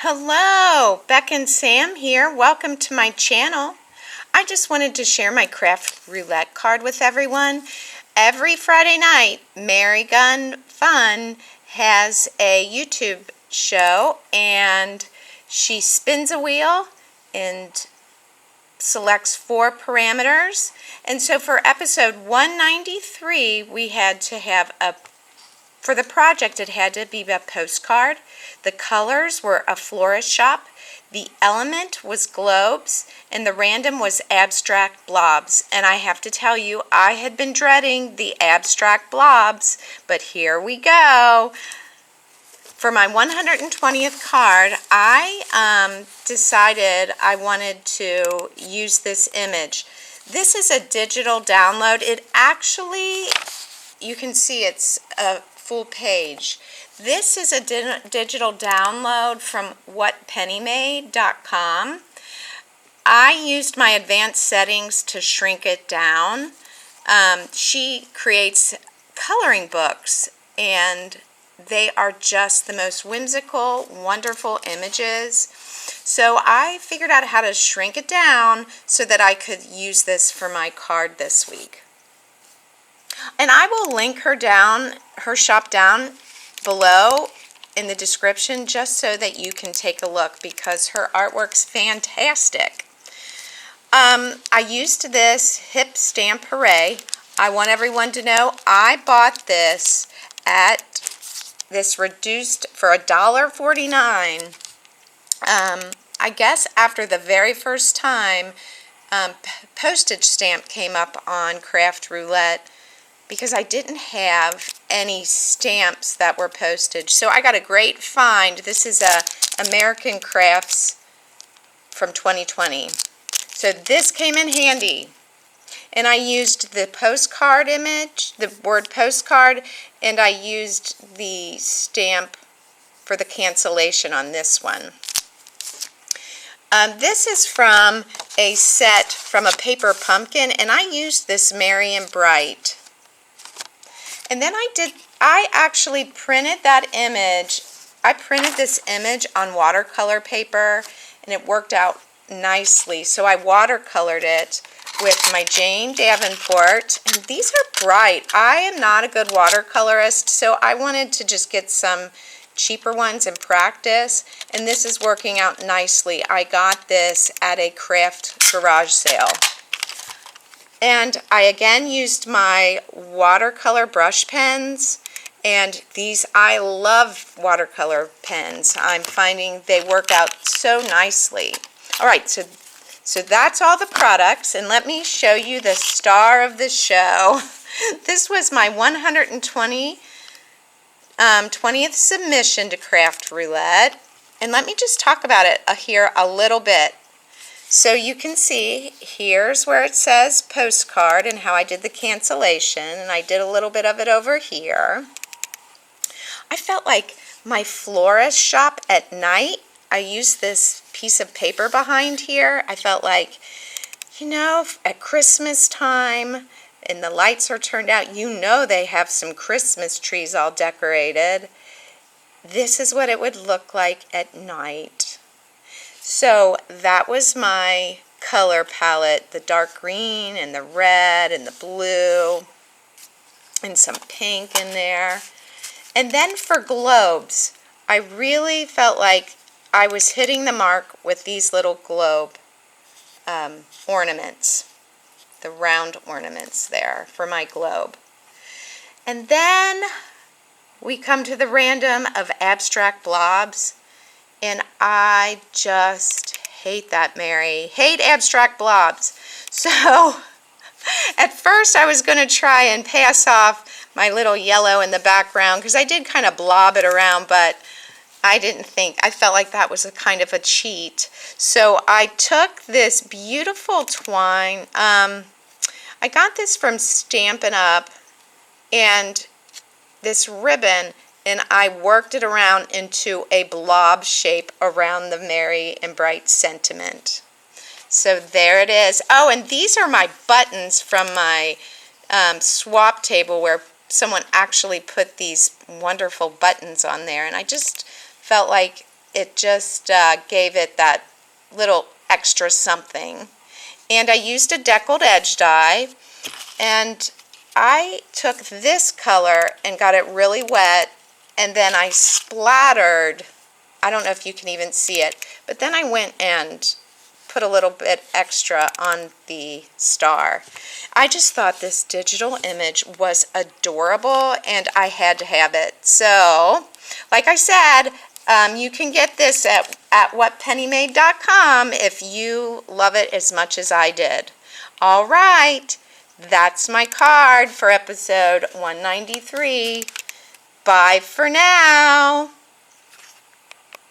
Hello, Beck and Sam here. Welcome to my channel. I just wanted to share my craft roulette card with everyone. Every Friday night, Mary Gun Fun has a YouTube show, and she spins a wheel and selects 4 parameters. And so for episode 193, we had to have for the project, it had to be a postcard. The colors were a florist shop. The element was globes, and the random was abstract blobs. And I have to tell you, I had been dreading the abstract blobs, but here we go. For my 120th card, I decided I wanted to use this image. This is a digital download. It actually, you can see it's a full page. This is a digital download from whatpennymade.com. I used my advanced settings to shrink it down. She creates coloring books, and they are just the most whimsical, wonderful images. So I figured out how to shrink it down so that I could use this for my card this week. And I will link her shop down below in the description, just so that you can take a look, because her artwork's fantastic. I used this Hip Stamp Hooray. I want everyone to know I bought this at this reduced for $1.49. I guess after the very first time postage stamp came up on Craft Roulette, because I didn't have any stamps that were postage. So I got a great find. This is a American Crafts from 2020. So this came in handy. And I used the postcard image, the word postcard, and I used the stamp for the cancellation on this one. This is from a set from a paper pumpkin, and I used this Merry and Bright. And then I actually printed that image. I printed this image on watercolor paper, and it worked out nicely. So I watercolored it with my Jane Davenport, and these are bright. I am not a good watercolorist, so I wanted to just get some cheaper ones and practice, and this is working out nicely. I got this at a craft garage sale. And I again used my watercolor brush pens, and these, I love watercolor pens. I'm finding they work out so nicely. All right, so that's all the products, and let me show you the star of the show. This was my 20th submission to Craft Roulette, and let me just talk about it here a little bit. So you can see, here's where it says postcard and how I did the cancellation, and I did a little bit of it over here. I felt like my florist shop at night, I used this piece of paper behind here. I felt like, you know, at Christmas time, and the lights are turned out, you know they have some Christmas trees all decorated. This is what it would look like at night. So that was my color palette, the dark green and the red and the blue and some pink in there. And then for globes, I really felt like I was hitting the mark with these little globe ornaments, the round ornaments there for my globe. And then we come to the random of abstract blobs. And I just hate that, Mary. Hate abstract blobs. So at first I was going to try and pass off my little yellow in the background, because I did kind of blob it around, but I felt like that was a kind of a cheat. So I took this beautiful twine. I got this from Stampin' Up, and this ribbon, and I worked it around into a blob shape around the Merry and Bright sentiment. So there it is. Oh, and these are my buttons from my swap table, where someone actually put these wonderful buttons on there, and I just felt like it just gave it that little extra something. And I used a deckled edge die, and I took this color and got it really wet, and then I splattered, I don't know if you can even see it, but then I went and put a little bit extra on the star. I just thought this digital image was adorable, and I had to have it. So, like I said, you can get this at whatpenny-made.com if you love it as much as I did. All right, that's my card for episode 193. Bye for now.